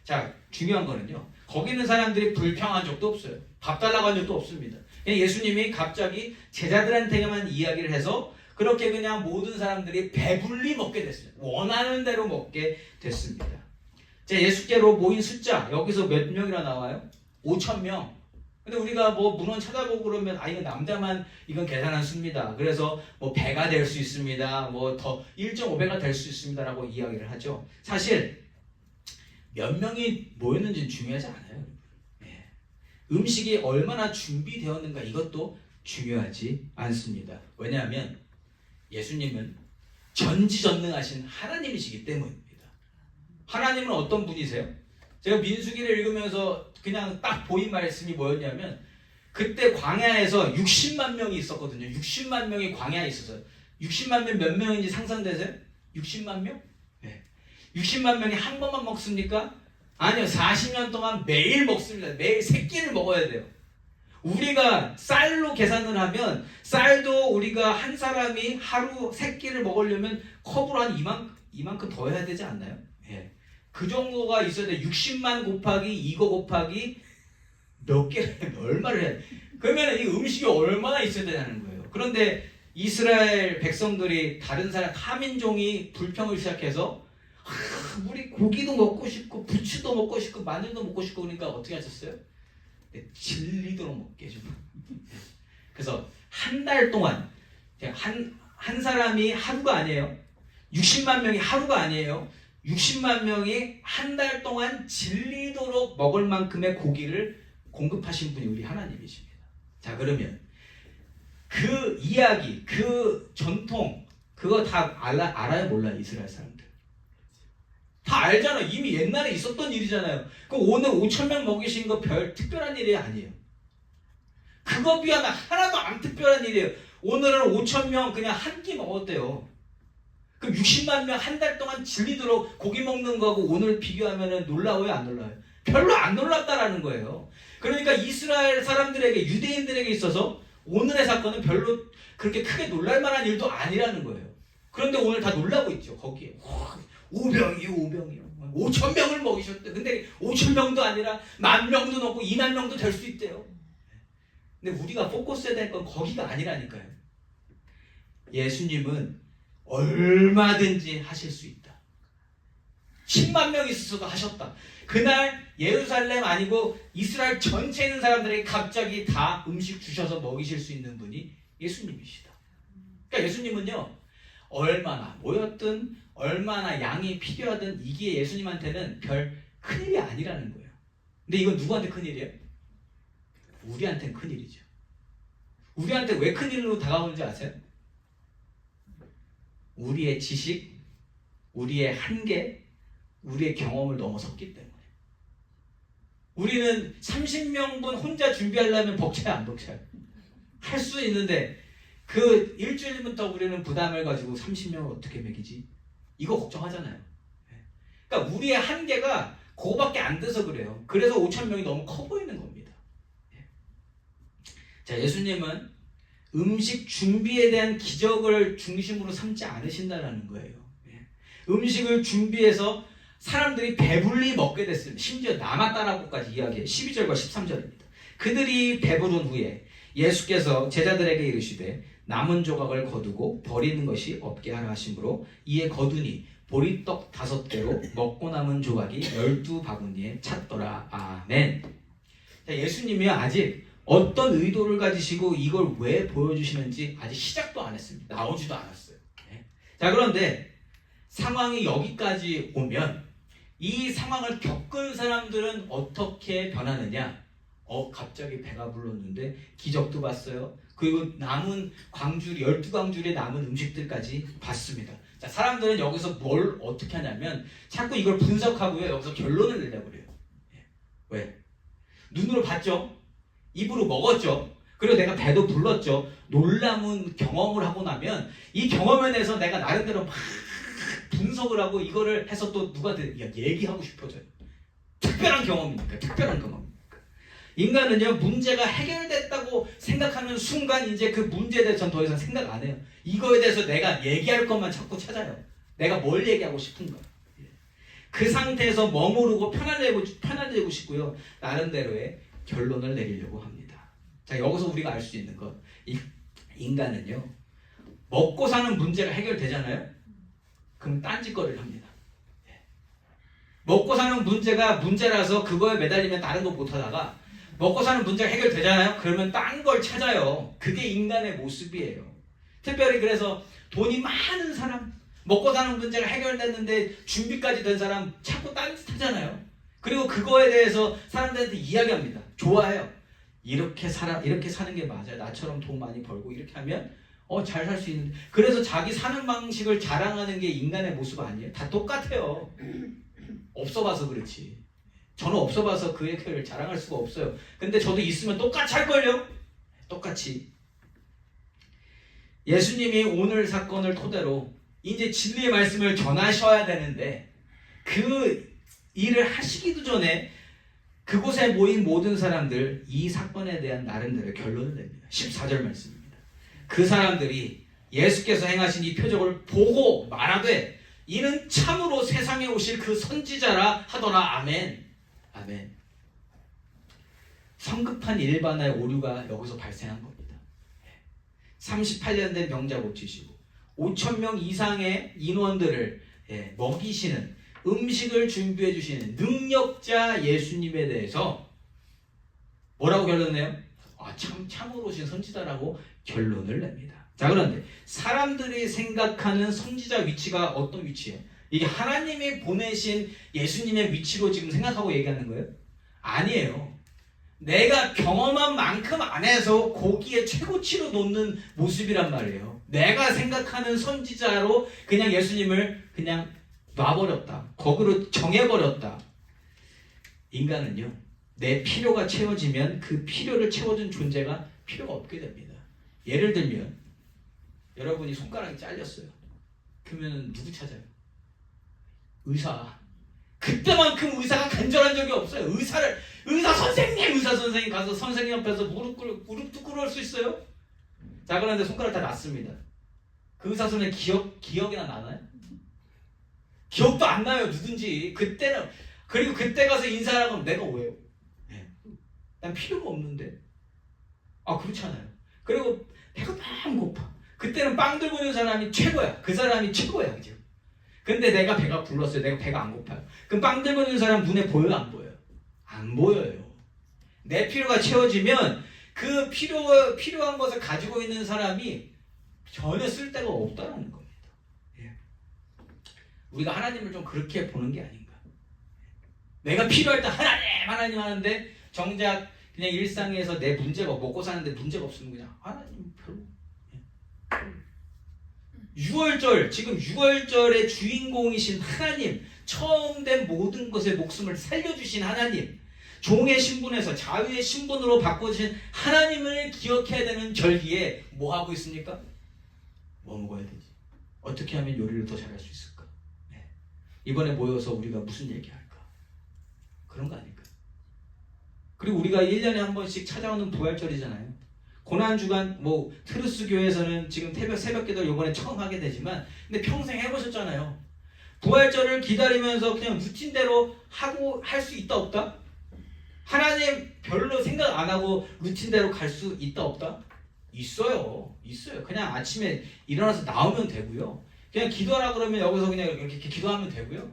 [SPEAKER 1] 자, 중요한 거는요, 거기 있는 사람들이 불평한 적도 없어요. 밥 달라고 한 적도 없습니다. 그냥 예수님이 갑자기 제자들한테만 이야기를 해서 그렇게 그냥 모든 사람들이 배불리 먹게 됐습니다. 원하는 대로 먹게 됐습니다. 자, 예수께로 모인 숫자 여기서 몇 명이나 나와요? 5,000명. 근데 우리가 뭐 문헌 찾아보고 그러면 이건 남자만 이건 계산한 수입니다. 그래서 뭐 배가 될 수 있습니다. 뭐 더 1.5배가 될 수 있습니다라고 이야기를 하죠. 사실 몇 명이 모였는지는 중요하지 않아요. 예. 음식이 얼마나 준비되었는가 이것도 중요하지 않습니다. 왜냐하면 예수님은 전지전능하신 하나님이시기 때문입니다. 하나님은 어떤 분이세요? 제가 민수기를 읽으면서 그냥 딱 보인 말씀이 뭐였냐면 그때 광야에서 60만 명이 있었거든요. 60만 명이 광야에 있었어요. 60만 명 몇 명인지 상상되세요? 60만 명? 네. 60만 명이 한 번만 먹습니까? 아니요. 40년 동안 매일 먹습니다. 매일 세 끼를 먹어야 돼요. 우리가 쌀로 계산을 하면 쌀도 우리가 한 사람이 하루 세 끼를 먹으려면 컵으로 한 이만큼 더 해야 되지 않나요? 예. 그 정도가 있어야 돼. 60만 곱하기 이거 곱하기 몇 개를 얼마를 해야 돼. 그러면 이 음식이 얼마나 있어야 되냐는 거예요. 그런데 이스라엘 백성들이 다른 사람 타민종이 불평을 시작해서 우리 고기도 먹고 싶고 부추도 먹고 싶고 마늘도 먹고 싶고 그러니까 어떻게 하셨어요? 질리도록 먹게 해주고. 그래서 한 달 동안 한 사람이 하루가 아니에요. 60만 명이 하루가 아니에요. 60만 명이 한 달 동안 질리도록 먹을 만큼의 고기를 공급하신 분이 우리 하나님이십니다. 자, 그러면 그 이야기, 그 전통 그거 다 알아요? 몰라요? 이스라엘 사람들 다 알잖아요. 이미 옛날에 있었던 일이잖아요. 그 오늘 5,000명 먹이신 거 별 특별한 일이 아니에요. 그거 비하면 하나도 안 특별한 일이에요. 오늘은 5,000명 그냥 한 끼 먹었대요. 그럼 60만 명 한 달 동안 질리도록 고기 먹는 거하고 오늘 비교하면 놀라워요? 안 놀라워요? 별로 안 놀랍다라는 거예요. 그러니까 이스라엘 사람들에게, 유대인들에게 있어서 오늘의 사건은 별로 그렇게 크게 놀랄 만한 일도 아니라는 거예요. 그런데 오늘 다 놀라고 있죠. 거기에 5병이요 5,000명을 먹이셨대. 근데 5,000명도 아니라 10,000명도 넘고 20,000명도 될 수 있대요. 근데 우리가 포커스해야 될 건 거기가 아니라니까요. 예수님은 얼마든지 하실 수 있다. 10만 명 있어서도 하셨다. 그날 예루살렘 아니고 이스라엘 전체에 있는 사람들에게 갑자기 다 음식 주셔서 먹이실 수 있는 분이 예수님이시다. 그러니까 예수님은요, 얼마나 모였든 얼마나 양이 필요하든 이게 예수님한테는 별 큰일이 아니라는 거예요. 근데 이건 누구한테 큰일이에요? 우리한테는 큰일이죠. 우리한테 왜 큰일로 다가오는지 아세요? 우리의 지식, 우리의 한계, 우리의 경험을 넘어섰기 때문에. 우리는 30명분 혼자 준비하려면 벅차요, 안 벅차요? 할 수 있는데 그 일주일부터 우리는 부담을 가지고 30명을 어떻게 먹이지? 이거 걱정하잖아요. 그러니까 우리의 한계가 그거밖에 안 돼서 그래요. 그래서 5,000명이 너무 커 보이는 겁니다. 자, 예수님은 음식 준비에 대한 기적을 중심으로 삼지 않으신다는 거예요. 음식을 준비해서 사람들이 배불리 먹게 됐습니다. 심지어 남았다라고까지 이야기해요. 12절과 13절입니다. 그들이 배부른 후에 예수께서 제자들에게 이르시되 남은 조각을 거두고 버리는 것이 없게 하라 하심으로 이에 거두니 보리떡 5개로 먹고 남은 조각이 12바구니에 찼더라. 아멘. 자, 예수님이 아직 어떤 의도를 가지시고 이걸 왜 보여주시는지 아직 시작도 안 했습니다. 나오지도 않았어요. 자, 그런데 상황이 여기까지 오면 이 상황을 겪은 사람들은 어떻게 변하느냐? 갑자기 배가 불렀는데 기적도 봤어요. 그리고 남은 광줄, 12광줄에 남은 음식들까지 봤습니다. 자, 사람들은 여기서 뭘 어떻게 하냐면 자꾸 이걸 분석하고요. 여기서 결론을 내려고 그래요. 왜? 눈으로 봤죠? 입으로 먹었죠? 그리고 내가 배도 불렀죠? 놀라운 경험을 하고 나면 이 경험에 대해서 내가 나름대로 막 분석을 하고 이거를 해서 또 누구한테 얘기하고 싶어져요. 특별한 경험이니까. 특별한 경험이니까. 인간은요, 문제가 해결됐다고 생각하는 순간 이제 그 문제에 대해서 더 이상 생각 안 해요. 이거에 대해서 내가 얘기할 것만 자꾸 찾아요. 내가 뭘 얘기하고 싶은가. 그 상태에서 머무르고 편안해지고 싶고요. 나름대로의 결론을 내리려고 합니다. 자, 여기서 우리가 알 수 있는 것, 인간은요, 먹고 사는 문제가 해결되잖아요. 그럼 딴짓거리를 합니다. 먹고 사는 문제가 문제라서 그거에 매달리면 다른 거 못하다가 먹고 사는 문제가 해결되잖아요. 그러면 딴 걸 찾아요. 그게 인간의 모습이에요. 특별히 그래서 돈이 많은 사람, 먹고 사는 문제가 해결됐는데 준비까지 된 사람 자꾸 딴짓하잖아요. 그리고 그거에 대해서 사람들한테 이야기합니다. 좋아해요. 이렇게 사는 게 맞아요. 나처럼 돈 많이 벌고 이렇게 하면 잘 살 수 있는데. 그래서 자기 사는 방식을 자랑하는 게 인간의 모습 아니에요? 다 똑같아요. 없어봐서 그렇지. 저는 없어봐서 그 얘기를 자랑할 수가 없어요. 근데 저도 있으면 똑같이 할걸요? 똑같이. 예수님이 오늘 사건을 토대로 이제 진리의 말씀을 전하셔야 되는데 그 일을 하시기도 전에 그곳에 모인 모든 사람들 이 사건에 대한 나름대로 결론을 냅니다. 14절 말씀입니다. 그 사람들이 예수께서 행하신 이 표적을 보고 말하되 이는 참으로 세상에 오실 그 선지자라 하더라. 아멘. 아멘. 성급한 일반화의 오류가 여기서 발생한 겁니다. 38년 된 병자 고치시고 5,000명 이상의 인원들을 먹이시는 음식을 준비해 주시는 능력자 예수님에 대해서 뭐라고 결론내요? 참으로 오신 선지자라고 결론을 냅니다. 자, 그런데 사람들이 생각하는 선지자 위치가 어떤 위치예요? 이게 하나님이 보내신 예수님의 위치로 지금 생각하고 얘기하는 거예요? 아니에요. 내가 경험한 만큼 안에서 거기에 최고치로 놓는 모습이란 말이에요. 내가 생각하는 선지자로 그냥 예수님을 그냥 놔버렸다. 거기로 정해버렸다. 인간은요, 내 필요가 채워지면 그 필요를 채워준 존재가 필요가 없게 됩니다. 예를 들면 여러분이 손가락이 잘렸어요. 그러면 누구 찾아요? 의사. 그때만큼 의사가 간절한 적이 없어요. 의사 선생님 가서 선생님 앞에서 무릎 꿇고 그럴 수 있어요? 자, 그런데 손가락 다 났습니다. 그 의사 선생님 기억이나 나나요? 기억도 안 나요. 누군지. 그때는. 그리고 그때 가서 인사하라고 하면 내가 왜요? 난 필요가 없는데. 그렇잖아요. 그리고 배가 너무 고파. 그때는 빵 들고 있는 사람이 최고야. 그 사람이 최고야. 그죠? 근데 내가 배가 불렀어요. 내가 배가 안 고파요. 그럼 빵 들고 있는 사람 눈에 보여요? 안 보여요? 안 보여요. 내 필요가 채워지면 그 필요한 것을 가지고 있는 사람이 전혀 쓸데가 없다는 겁니다. 우리가 하나님을 좀 그렇게 보는 게 아닌가. 내가 필요할 때 하나님 하는데 정작 그냥 일상에서 내 문제가 먹고 사는데 문제가 없으면 그냥 하나님 별로. 6월절, 지금 6월절의 주인공이신 하나님, 처음 된 모든 것의 목숨을 살려주신 하나님, 종의 신분에서 자유의 신분으로 바꿔주신 하나님을 기억해야 되는 절기에 뭐 하고 있습니까? 뭐 먹어야 되지? 어떻게 하면 요리를 더 잘할 수 있을까? 이번에 모여서 우리가 무슨 얘기할까? 그런 거 아닐까? 그리고 우리가 1년에 한 번씩 찾아오는 부활절이잖아요. 고난주간, 트루스 교회에서는 지금 새벽기도 이번에 처음 하게 되지만, 근데 평생 해보셨잖아요. 부활절을 기다리면서 그냥 루틴대로 하고 할 수 있다 없다? 하나님 별로 생각 안 하고 루틴대로 갈 수 있다 없다? 있어요. 그냥 아침에 일어나서 나오면 되고요. 그냥 기도하라 그러면 여기서 그냥 이렇게 기도하면 되고요.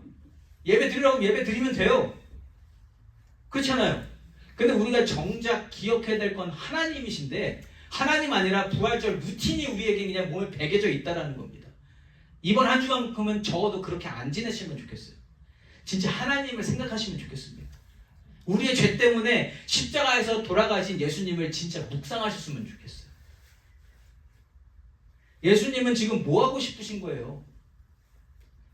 [SPEAKER 1] 예배 드리라고 예배 드리면 돼요. 그렇잖아요. 근데 우리가 정작 기억해야 될 건 하나님이신데, 하나님 아니라 부활절 루틴이 우리에게 그냥 몸에 배겨져 있다는 겁니다. 이번 한 주만큼은 적어도 그렇게 안 지내시면 좋겠어요. 진짜 하나님을 생각하시면 좋겠습니다. 우리의 죄 때문에 십자가에서 돌아가신 예수님을 진짜 묵상하셨으면 좋겠어요. 예수님은 지금 뭐 하고 싶으신 거예요?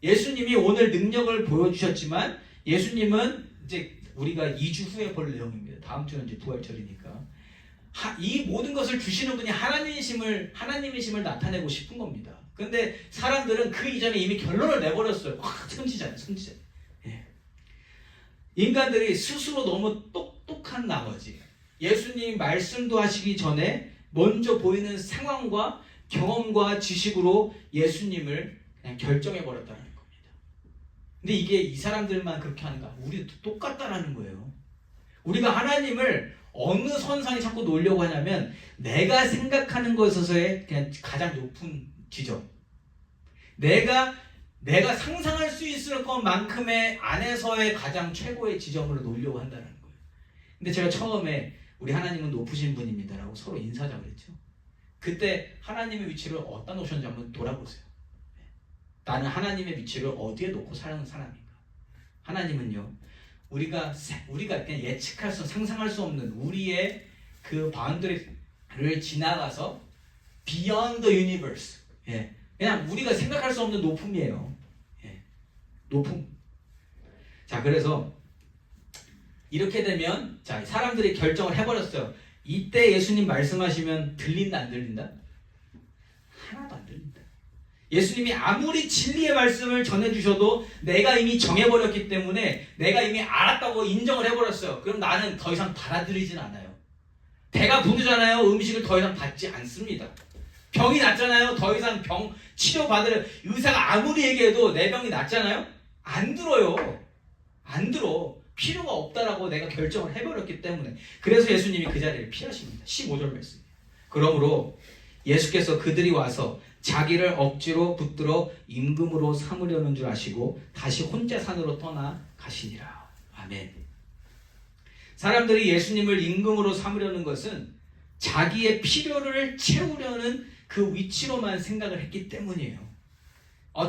[SPEAKER 1] 예수님이 오늘 능력을 보여주셨지만 예수님은 이제 우리가 2주 후에 볼 내용입니다. 다음 주는 이제 부활절이니까. 이 모든 것을 주시는 분이 하나님이심을 나타내고 싶은 겁니다. 근데 사람들은 그 이전에 이미 결론을 내버렸어요. 선지자네. 인간들이 스스로 너무 똑똑한 나머지 예수님 말씀도 하시기 전에 먼저 보이는 상황과 경험과 지식으로 예수님을 그냥 결정해버렸다는 겁니다. 근데 이게 이 사람들만 그렇게 하는가? 우리도 똑같다라는 거예요. 우리가 하나님을 어느 선상에 자꾸 놓으려고 하냐면 내가 생각하는 것에서의 그냥 가장 높은 지점, 내가 상상할 수 있을 것만큼의 안에서의 가장 최고의 지점으로 놓으려고 한다는 거예요. 근데 제가 처음에 우리 하나님은 높으신 분입니다라고 서로 인사하자고 그랬죠. 그때 하나님의 위치를 어디다 놓으셨는지 한번 돌아보세요. 나는 하나님의 위치를 어디에 놓고 사는 사람인가? 하나님은요, 우리가 그냥 예측할 수, 상상할 수 없는 우리의 그 바운더리를 지나가서 beyond the universe, 그냥 우리가 생각할 수 없는 높음이에요. 높음. 자, 그래서 이렇게 되면 자, 사람들이 결정을 해버렸어요. 이때 예수님 말씀하시면 들린다 안 들린다? 하나도 안 들린다. 예수님이 아무리 진리의 말씀을 전해주셔도 내가 이미 정해버렸기 때문에 내가 이미 알았다고 인정을 해버렸어요. 그럼 나는 더 이상 받아들이진 않아요. 배가 부르잖아요. 음식을 더 이상 받지 않습니다. 병이 낫잖아요. 더 이상 병 치료받으려 의사가 아무리 얘기해도 내 병이 낫잖아요. 안 들어요. 안 들어. 필요가 없다라고 내가 결정을 해버렸기 때문에. 그래서 예수님이 그 자리를 피하십니다. 15절 말씀. 그러므로 예수께서 그들이 와서 자기를 억지로 붙들어 임금으로 삼으려는 줄 아시고 다시 혼자 산으로 떠나 가시니라. 아멘. 사람들이 예수님을 임금으로 삼으려는 것은 자기의 필요를 채우려는 그 위치로만 생각을 했기 때문이에요.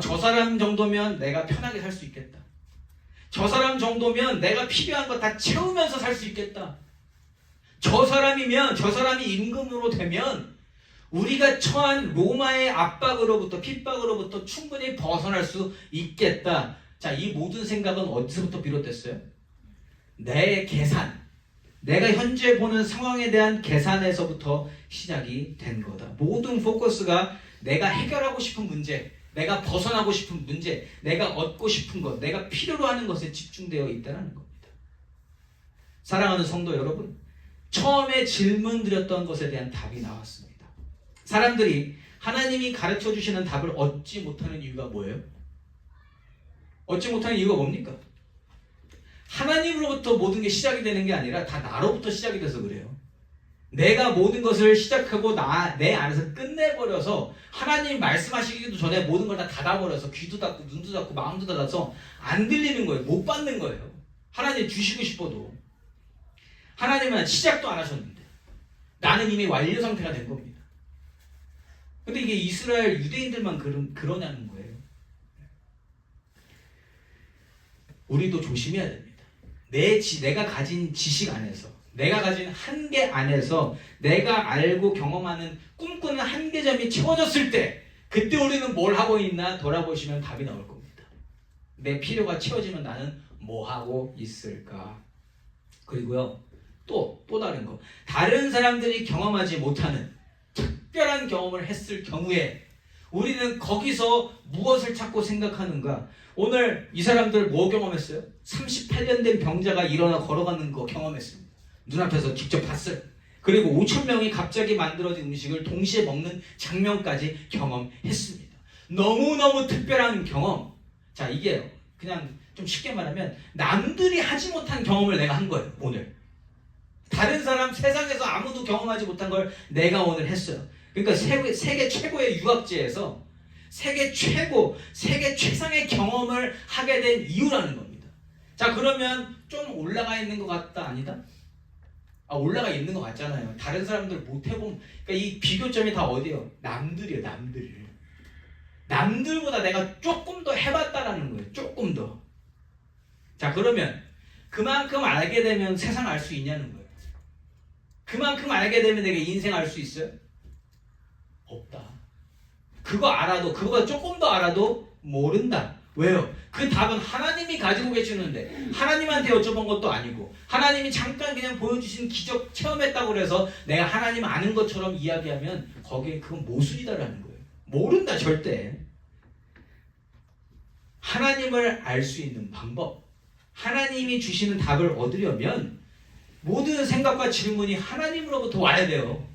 [SPEAKER 1] 저 사람 정도면 내가 편하게 살 수 있겠다. 저 사람 정도면 내가 필요한 거 다 채우면서 살 수 있겠다. 저 사람이 임금으로 되면 우리가 처한 로마의 압박으로부터 핍박으로부터 충분히 벗어날 수 있겠다. 자, 이 모든 생각은 어디서부터 비롯됐어요? 내 계산, 내가 현재 보는 상황에 대한 계산에서부터 시작이 된 거다. 모든 포커스가 내가 해결하고 싶은 문제, 내가 벗어나고 싶은 문제, 내가 얻고 싶은 것, 내가 필요로 하는 것에 집중되어 있다는 겁니다. 사랑하는 성도 여러분, 처음에 질문 드렸던 것에 대한 답이 나왔습니다. 사람들이 하나님이 가르쳐 주시는 답을 얻지 못하는 이유가 뭐예요? 얻지 못하는 이유가 뭡니까? 하나님으로부터 모든 게 시작이 되는 게 아니라 다 나로부터 시작이 돼서 그래요. 내가 모든 것을 시작하고 내 안에서 끝내버려서 하나님이 말씀하시기도 전에 모든 걸 다 닫아버려서 귀도 닫고 눈도 닫고 마음도 닫아서 안 들리는 거예요. 못 받는 거예요. 하나님 주시고 싶어도. 하나님은 시작도 안 하셨는데 나는 이미 완료 상태가 된 겁니다. 근데 이게 이스라엘 유대인들만 그러냐는 거예요. 우리도 조심해야 됩니다. 내가 가진 지식 안에서, 내가 가진 한계 안에서 내가 알고 경험하는 꿈꾸는 한계점이 채워졌을 때 그때 우리는 뭘 하고 있나 돌아보시면 답이 나올 겁니다. 내 필요가 채워지면 나는 뭐 하고 있을까? 그리고요, 또 다른 거. 다른 사람들이 경험하지 못하는 특별한 경험을 했을 경우에 우리는 거기서 무엇을 찾고 생각하는가? 오늘 이 사람들 뭐 경험했어요? 38년 된 병자가 일어나 걸어가는 거 경험했습니다. 눈앞에서 직접 봤어요. 그리고 5,000명이 갑자기 만들어진 음식을 동시에 먹는 장면까지 경험했습니다. 너무너무 특별한 경험. 자, 이게 그냥 좀 쉽게 말하면 남들이 하지 못한 경험을 내가 한 거예요. 오늘. 다른 사람, 세상에서 아무도 경험하지 못한 걸 내가 오늘 했어요. 그러니까 세계 최고의 유학지에서 세계 최상의 경험을 하게 된 이유라는 겁니다. 자, 그러면 좀 올라가 있는 것 같다, 아니다? 올라가 있는 것 같잖아요. 다른 사람들 못 해본, 그러니까 이 비교점이 다 어디예요? 남들이에요, 남들. 남들보다 내가 조금 더 해봤다라는 거예요. 조금 더. 자, 그러면 그만큼 알게 되면 세상 알 수 있냐는 거예요. 그만큼 알게 되면 내가 인생 알 수 있어요? 없다. 그거 알아도, 그거가 조금 더 알아도 모른다. 왜요? 그 답은 하나님이 가지고 계시는데 하나님한테 여쭤본 것도 아니고 하나님이 잠깐 그냥 보여주신 기적 체험했다고 그래서 내가 하나님 아는 것처럼 이야기하면 거기에 그건 모순이다라는 거예요. 모른다, 절대. 하나님을 알 수 있는 방법, 하나님이 주시는 답을 얻으려면 모든 생각과 질문이 하나님으로부터 와야 돼요.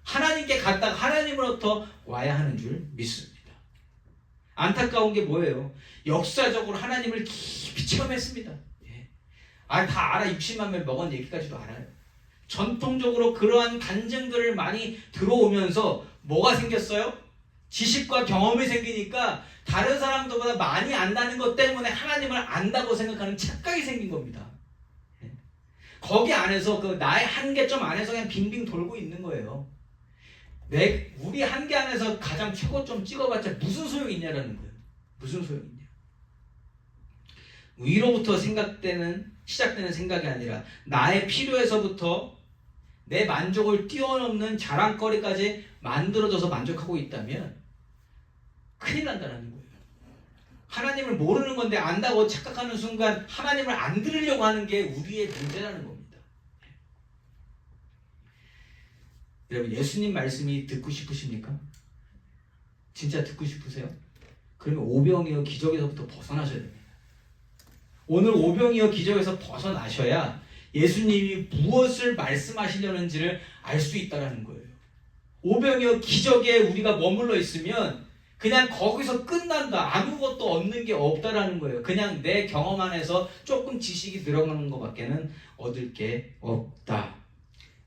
[SPEAKER 1] 하나님께 갔다가 하나님으로부터 와야 하는 줄 믿습니다. 안타까운 게 뭐예요? 역사적으로 하나님을 깊이 체험했습니다. 다 알아. 60만 명 먹은 얘기까지도 알아요. 전통적으로 그러한 간증들을 많이 들어오면서 뭐가 생겼어요? 지식과 경험이 생기니까 다른 사람들보다 많이 안다는 것 때문에 하나님을 안다고 생각하는 착각이 생긴 겁니다. 거기 안에서 그 나의 한계점 안에서 그냥 빙빙 돌고 있는 거예요. 우리 한계 안에서 가장 최고점 찍어봤자 무슨 소용이 있냐라는 거예요. 무슨 소용이 있냐. 위로부터 시작되는 생각이 아니라 나의 필요에서부터 내 만족을 뛰어넘는 자랑거리까지 만들어져서 만족하고 있다면 큰일 난다는 거예요. 하나님을 모르는 건데 안다고 착각하는 순간 하나님을 안 들으려고 하는 게 우리의 문제라는 겁니다. 여러분, 예수님 말씀이 듣고 싶으십니까? 진짜 듣고 싶으세요? 그러면 오병이어 기적에서부터 벗어나셔야 됩니다. 오늘 오병이어 기적에서 벗어나셔야 예수님이 무엇을 말씀하시려는지를 알 수 있다는 거예요. 오병이어 기적에 우리가 머물러 있으면 그냥 거기서 끝난다. 아무것도 얻는 게 없다라는 거예요. 그냥 내 경험 안에서 조금 지식이 늘어나는 것밖에는 얻을 게 없다.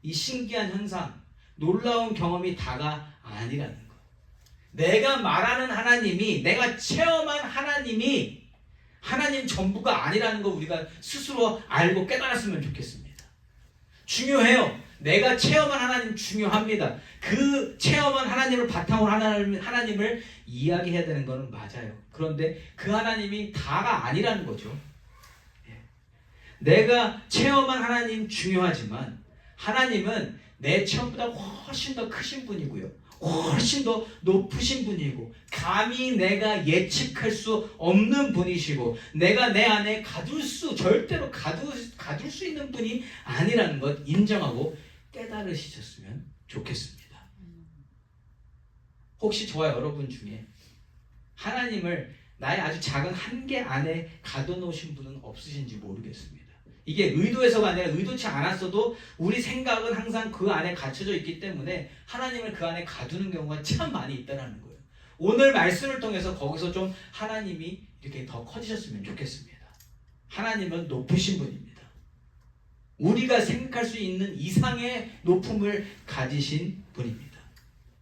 [SPEAKER 1] 이 신기한 현상, 놀라운 경험이 다가 아니라는 거. 내가 말하는 하나님이, 내가 체험한 하나님이 하나님 전부가 아니라는 거 우리가 스스로 알고 깨달았으면 좋겠습니다. 중요해요. 내가 체험한 하나님 중요합니다. 그 체험한 하나님을 바탕으로 하나님을 이야기해야 되는 것은 맞아요. 그런데 그 하나님이 다가 아니라는 거죠. 내가 체험한 하나님 중요하지만 하나님은 내 체험보다 훨씬 더 크신 분이고요. 훨씬 더 높으신 분이고 감히 내가 예측할 수 없는 분이시고 내가 내 안에 절대로 가둘 수 있는 분이 아니라는 것 인정하고 깨달으셨으면 좋겠습니다. 혹시 저와 여러분 중에 하나님을 나의 아주 작은 한계 안에 가둬놓으신 분은 없으신지 모르겠습니다. 이게 의도해서가 아니라 의도치 않았어도 우리 생각은 항상 그 안에 갇혀져 있기 때문에 하나님을 그 안에 가두는 경우가 참 많이 있다는 거예요. 오늘 말씀을 통해서 거기서 좀 하나님이 이렇게 더 커지셨으면 좋겠습니다. 하나님은 높으신 분입니다. 우리가 생각할 수 있는 이상의 높음을 가지신 분입니다.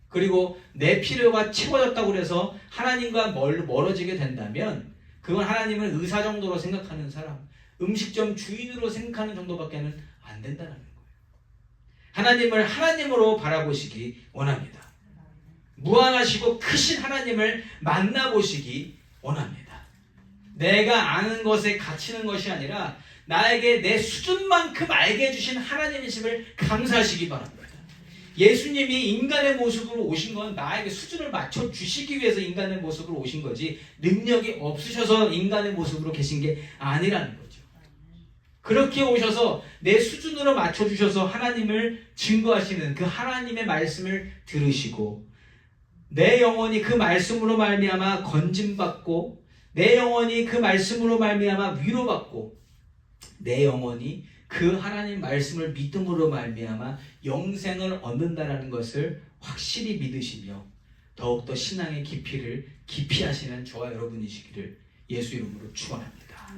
[SPEAKER 1] 그리고 내 필요가 채워졌다고 해서 하나님과 멀어지게 된다면 그건 하나님을 의사 정도로 생각하는 사람, 음식점 주인으로 생각하는 정도밖에는 안 된다는 거예요. 하나님을 하나님으로 바라보시기 원합니다. 무한하시고 크신 하나님을 만나보시기 원합니다. 내가 아는 것에 갇히는 것이 아니라 나에게 내 수준만큼 알게 해주신 하나님이심을 감사하시기 바랍니다. 예수님이 인간의 모습으로 오신 건 나에게 수준을 맞춰주시기 위해서 인간의 모습으로 오신 거지 능력이 없으셔서 인간의 모습으로 계신 게 아니라는 거죠. 그렇게 오셔서 내 수준으로 맞춰주셔서 하나님을 증거하시는 그 하나님의 말씀을 들으시고 내 영혼이 그 말씀으로 말미암아 건짐받고 내 영혼이 그 말씀으로 말미암아 위로받고 내 영혼이 그 하나님 말씀을 믿음으로 말미암아 영생을 얻는다라는 것을 확실히 믿으시며 더욱더 신앙의 깊이 하시는 저와 여러분이시기를 예수 이름으로 축원합니다.